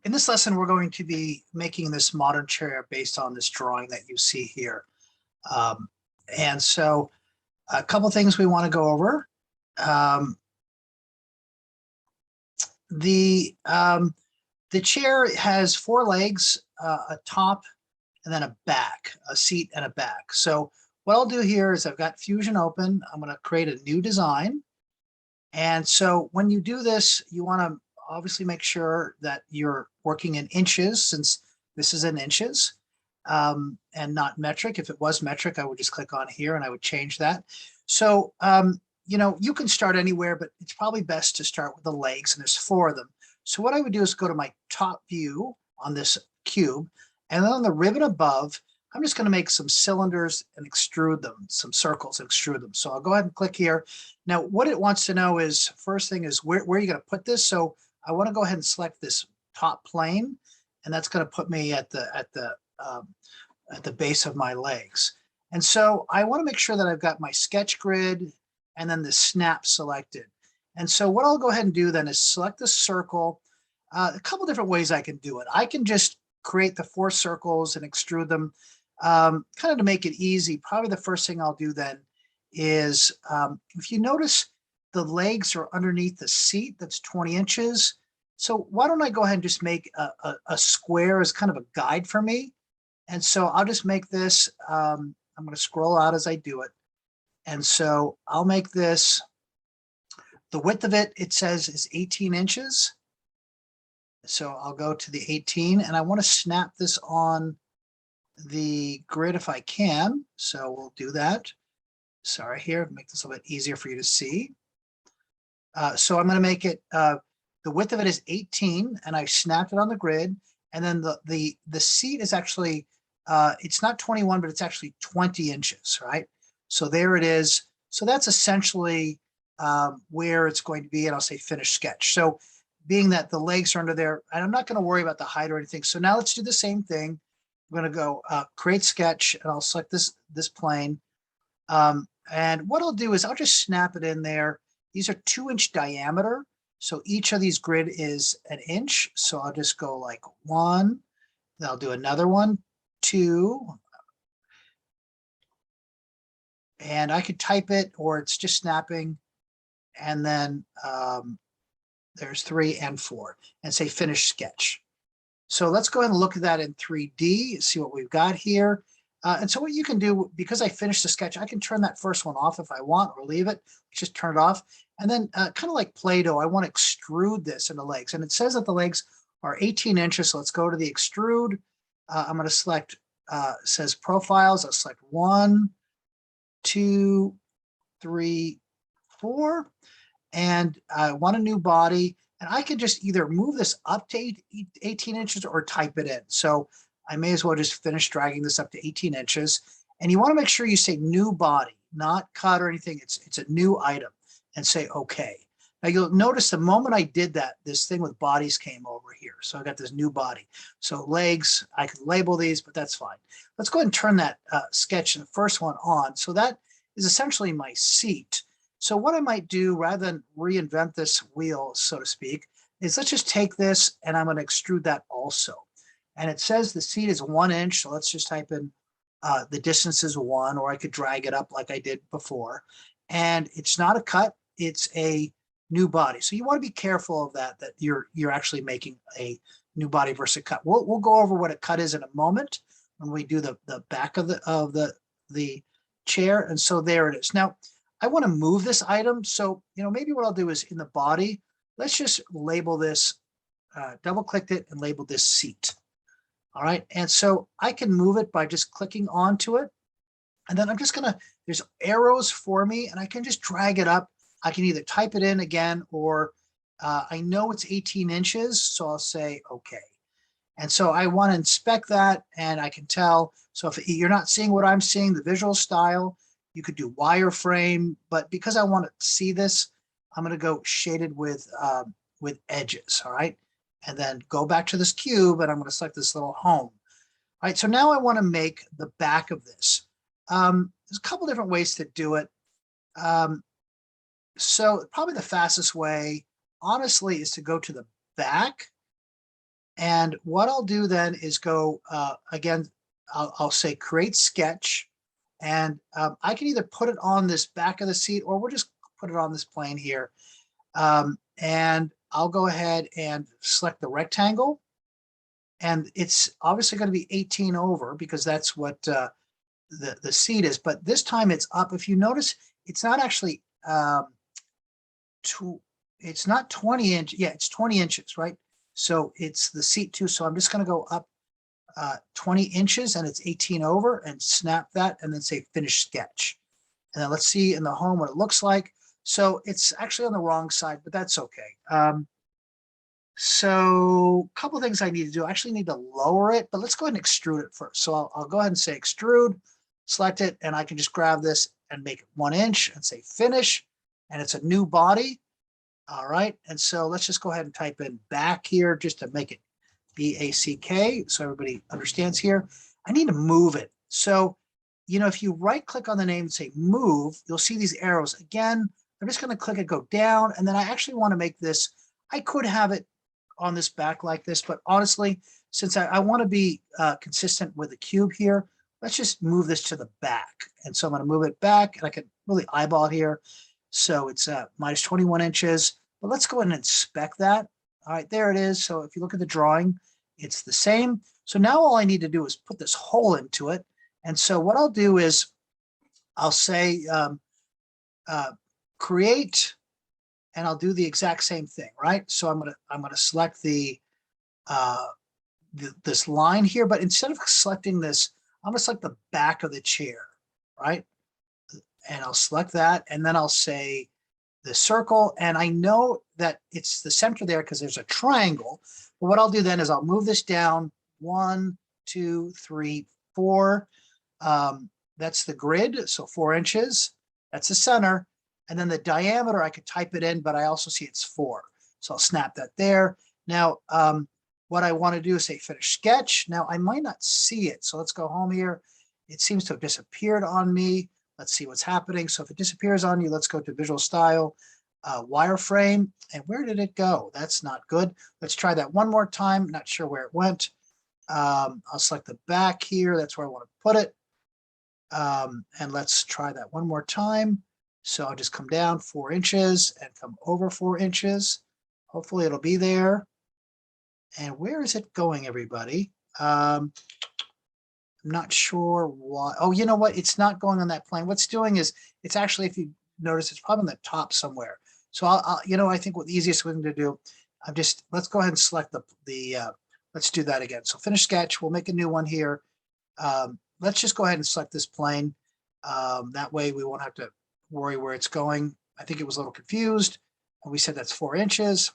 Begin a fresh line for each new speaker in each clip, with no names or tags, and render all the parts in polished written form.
In this lesson, we're going to be making this modern chair based on this drawing that you see here. Um, and so a couple things we want to go over. Um, the, um, the chair has four legs, a top, and then a back, a seat and a back. So what I'll do here is I've got Fusion open. I'm going to create a new design. And so when you do this, you want to obviously make sure that you're working in inches, since this is in inches and not metric. If it was metric, I would just click on here and I would change that. So, you can start anywhere, but it's probably best to start with the legs, and there's four of them. So what I would do is go to my top view on this cube, and then on the ribbon above, I'm just going to make some cylinders and extrude them, some circles and extrude them. So I'll go ahead and click here. Now, what it wants to know is, first thing is where are you going to put this? So I want to go ahead and select this top plane, and that's going to put me at the base of my legs. And so I want to make sure that I've got my sketch grid and then the snap selected. And so what I'll go ahead and do then is select the circle. A couple different ways I can do it. I can just create the four circles and extrude them kind of to make it easy. Probably the first thing I'll do then is, if you notice, the legs are underneath the seat that's 20 inches. So why don't I go ahead and just make a square as kind of a guide for me. And so I'll just make this, I'm going to scroll out as I do it. And so I'll make this, the width of it, it says is 18 inches. So I'll go to the 18, and I want to snap this on the grid if I can. So we'll do that. Sorry, here, make this a little bit easier for you to see. So I'm going to make it, the width of it is 18, and I snapped it on the grid. And then the seat is actually, it's not 21, but it's actually 20 inches, right? So there it is. So that's essentially where it's going to be, and I'll say finish sketch. So being that the legs are under there, and I'm not going to worry about the height or anything. So now let's do the same thing. I'm going to go create sketch, and I'll select this plane. And what I'll do is I'll just snap it in there. These are 2-inch diameter. So each of these grid is an inch. So I'll just go like 1, then I'll do another one, 2. And I could type it, or it's just snapping. And then there's 3 and 4, and say finish sketch. So let's go ahead and look at that in 3D, see what we've got here. And so what you can do, because I finished the sketch, I can turn that first one off if I want, or leave it, just turn it off. And then kind of like Play-Doh, I want to extrude this into legs. And it says that the legs are 18 inches. So let's go to the extrude. I'm going to select, says profiles. I'll select 1, 2, 3, 4. And I want a new body. And I can just either move this up to 18 inches or type it in. So I may as well just finish dragging this up to 18 inches. And you want to make sure you say new body, not cut or anything. It's a new item, and say OK. Now you'll notice the moment I did that, this thing with bodies came over here. So I got this new body. So legs, I could label these, but that's fine. Let's go ahead and turn that sketch, the first one, on. So that is essentially my seat. So what I might do, rather than reinvent this wheel, so to speak, is let's just take this and I'm going to extrude that also. And it says the seat is 1 inch. So let's just type in the distance is 1, or I could drag it up like I did before. And it's not a cut, it's a new body. So you want to be careful of that you're actually making a new body versus a cut. We'll go over what a cut is in a moment when we do the back of the chair. And so there it is. Now, I want to move this item. So, maybe what I'll do is in the body, let's just label this, double clicked it and labeled this seat. All right. And so I can move it by just clicking onto it. And then I'm just going to, there's arrows for me, and I can just drag it up. I can either type it in again, or I know it's 18 inches. So I'll say, OK. And so I want to inspect that, and I can tell. So if you're not seeing what I'm seeing, the visual style, you could do wireframe, but because I want to see this, I'm going to go shaded with edges. All right. And then go back to this cube, and I'm going to select this little home. All right. So now I want to make the back of this. There's a couple different ways to do it. So probably the fastest way, honestly, is to go to the back And what I'll do then is go, again, I'll say create sketch. And I can either put it on this back of the seat or we'll just put it on this plane here. And I'll go ahead and select the rectangle. And it's obviously going to be 18 over because that's what the seat is. But this time it's up. If you notice, it's not actually, it's not 20 inch. Yeah, it's 20 inches, right? So it's the seat too. So I'm just going to go up 20 inches and it's 18 over and snap that and then say finish sketch. And then let's see in the home what it looks like. So it's actually on the wrong side, but that's okay. So a couple of things I need to do. I actually need to lower it, but let's go ahead and extrude it first. So I'll go ahead and say extrude, select it, and I can just grab this and make it 1 inch and say finish. And it's a new body. All right. And so let's just go ahead and type in back here just to make it BACK so everybody understands here. I need to move it. So, you know, if you right click on the name and say move, you'll see these arrows. Again, I'm just going to click it, go down, and then I actually want to make this, I could have it on this back like this, but honestly, since I want to be consistent with the cube here, let's just move this to the back. And so I'm going to move it back and I can really eyeball it here. So it's minus 21 inches, but let's go ahead and inspect that. All right, there it is. So if you look at the drawing, it's the same. So now all I need to do is put this hole into it. And so what I'll do is I'll say create, and I'll do the exact same thing, right? So I'm gonna select this line here, but instead of selecting this, I'm gonna select the back of the chair, right? And I'll select that, and then I'll say the circle, and I know that it's the center there because there's a triangle. But what I'll do then is I'll move this down 1, 2, 3, 4. That's the grid, so 4 inches. That's the center. And then the diameter, I could type it in, but I also see it's 4. So I'll snap that there. Now, what I want to do is say finish sketch. Now, I might not see it. So let's go home here. It seems to have disappeared on me. Let's see what's happening. So if it disappears on you, let's go to visual style, wireframe. And where did it go? That's not good. Let's try that one more time. Not sure where it went. I'll select the back here. That's where I want to put it. And let's try that one more time. So I'll just come down 4 inches and come over 4 inches. Hopefully it'll be there. And where is it going, everybody? I'm not sure why. Oh, you know what? It's not going on that plane. What's doing is it's actually, if you notice, it's probably on the top somewhere. So I think what the easiest thing to do, let's go ahead and select let's do that again. So finish sketch. We'll make a new one here. Let's just go ahead and select this plane. That way we won't have to worry where it's going. I think it was a little confused. And we said that's 4 inches.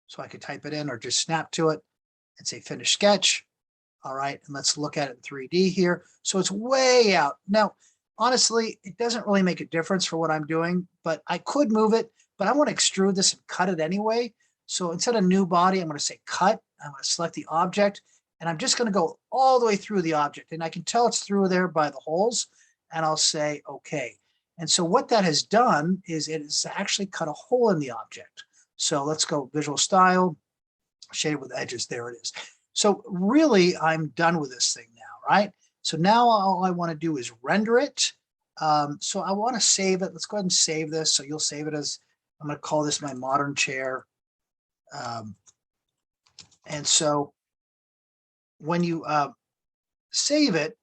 So I could type it in or just snap to it and say finish sketch. All right, and let's look at it in 3D here. So it's way out. Now, honestly, it doesn't really make a difference for what I'm doing, but I could move it, but I want to extrude this and cut it anyway. So instead of new body, I'm going to say cut. I'm going to select the object, and I'm just going to go all the way through the object. And I can tell it's through there by the holes, and I'll say okay. And so what that has done is it has actually cut a hole in the object. So let's go visual style, shaded with edges. There it is. So really, I'm done with this thing now, right? So now all I want to do is render it. So I want to save it. Let's go ahead and save this. So you'll save it as, I'm going to call this my modern chair. And so when you save it,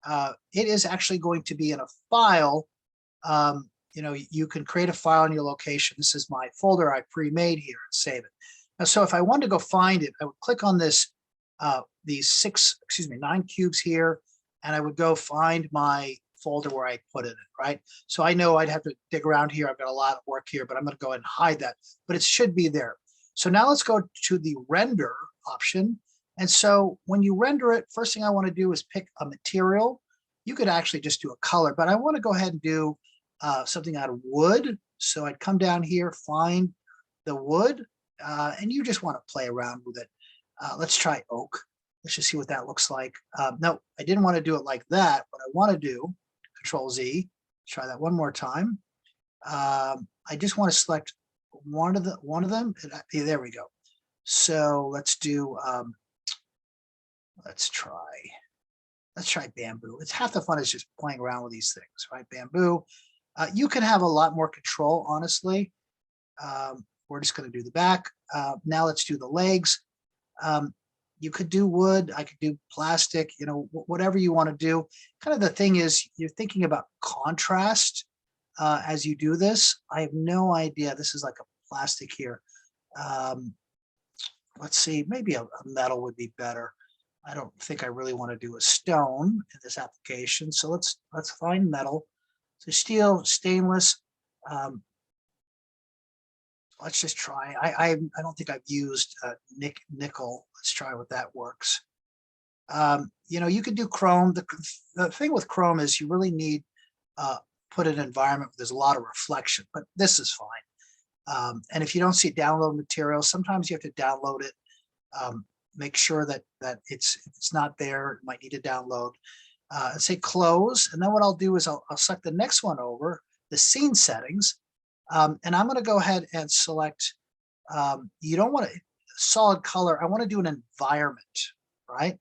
it is actually going to be in a file. You can create a file in your location. This is my folder I pre-made here and save it. Now, so if I wanted to go find it, I would click on this, these 9 cubes here, and I would go find my folder where I put it in, right? So I know I'd have to dig around here. I've got a lot of work here, but I'm going to go ahead and hide that, but it should be there. So now let's go to the render option. And so when you render it, first thing I want to do is pick a material. You could actually just do a color, but I want to go ahead and do something out of wood. So I'd come down here, find the wood, and you just want to play around with it. Let's try oak. Let's just see what that looks like. No, I didn't want to do it like that. What I want to do, Control Z, try that one more time. I just want to select one of them. There we go. So let's do, let's try bamboo. It's half the fun is just playing around with these things, right? Bamboo. You can have a lot more control, honestly. We're just going to do the back. Now let's do the legs. You could do wood. I could do plastic, you know, whatever you want to do. Kind of the thing is you're thinking about contrast as you do this. I have no idea. This is like a plastic here. Let's see, maybe a metal would be better. I don't think I really want to do a stone in this application. So let's find metal. So steel, stainless. Let's just try. I don't think I've used nickel. Let's try what that works. You know, you could do chrome. The thing with chrome is you really need put an environment where there's a lot of reflection, but this is fine. And if you don't see download material, sometimes you have to download it. Make sure that if it's not there, it might need to download. And say close. And then what I'll do is I'll select the next one over, the scene settings. And I'm going to go ahead and select, you don't want a solid color. I want to do an environment, right?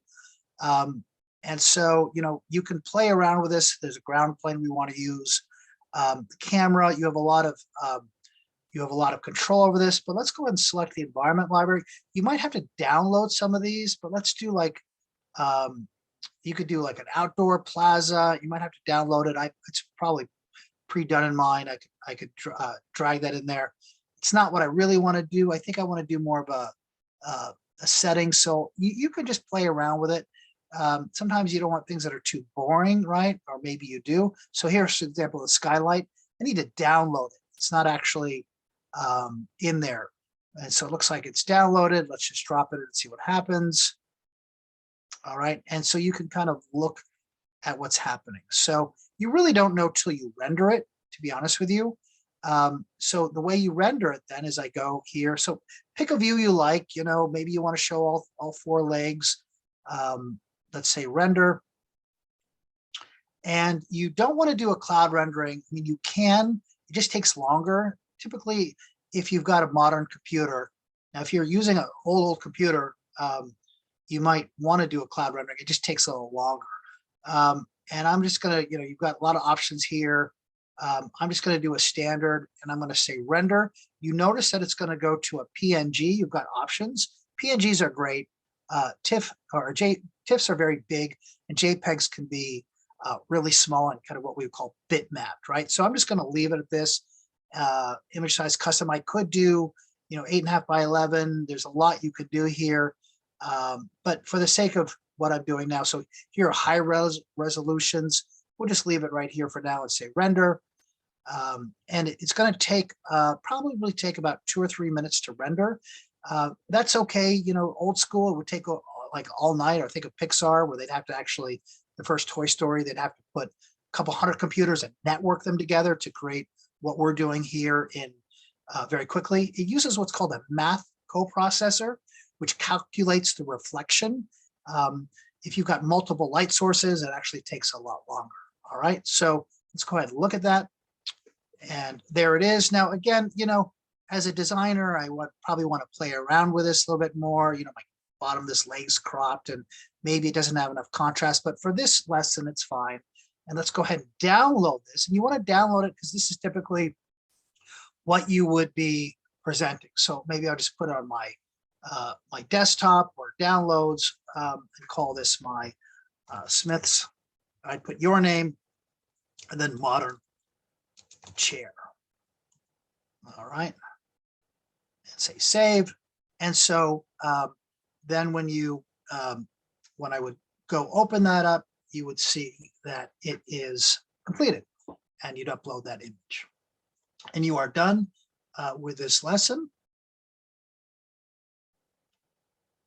And so, you know, you can play around with this. There's a ground plane we want to use. The camera, you have a lot of control over this, but let's go ahead and select the environment library. You might have to download some of these, but let's do like, you could do like an outdoor plaza. You might have to download it. It's probably pre-done in mine. I could drag that in there. It's not what I really want to do. I think I want to do more of a setting. So you can just play around with it. Sometimes you don't want things that are too boring, right? Or maybe you do. So here's, for example, the skylight. I need to download it. It's not actually in there. And so it looks like it's downloaded. Let's just drop it and see what happens. All right. And so you can kind of look at what's happening. So you really don't know till you render it, to be honest with you. So the way you render it then is I go here. So pick a view you like, you know, maybe you want to show all four legs. Let's say render. And you don't want to do a cloud rendering. I mean, you can, it just takes longer. Typically, if you've got a modern computer, now if you're using an old computer, you might want to do a cloud rendering. It just takes a little longer. And I'm just going to, you know, you've got a lot of options here. I'm just going to do a standard and I'm going to say render. You notice that it's going to go to a PNG. You've got options. PNGs are great. TIFFs are very big and JPEGs can be really small and kind of what we would call bitmapped, right? So I'm just going to leave it at this. Image size custom. I could do, you know, 8.5 by 11. There's a lot you could do here. But for the sake of what I'm doing now, so here are high resolutions. We'll just leave it right here for now and say render. And it's going to take probably take about 2 or 3 minutes to render. That's okay. You know, old school, it would take like all night. Or think of Pixar, where they'd have to actually, the first Toy Story, they'd have to put a couple hundred computers and network them together to create what we're doing here in very quickly. It uses what's called a math coprocessor, which calculates the reflection. If you've got multiple light sources, it actually takes a lot longer. All right, so let's go ahead and look at that. And there it is. Now, again, you know, as a designer, I probably want to play around with this a little bit more. You know, my bottom, this leg's cropped and maybe it doesn't have enough contrast, but for this lesson, it's fine. And let's go ahead and download this. And you want to download it because this is typically what you would be presenting. So maybe I'll just put it on my my desktop or downloads and call this my Smith's. I put your name and then modern chair. All right. And say save. And so then when you when I would go open that up, you would see that it is completed and you'd upload that image. And you are done with this lesson.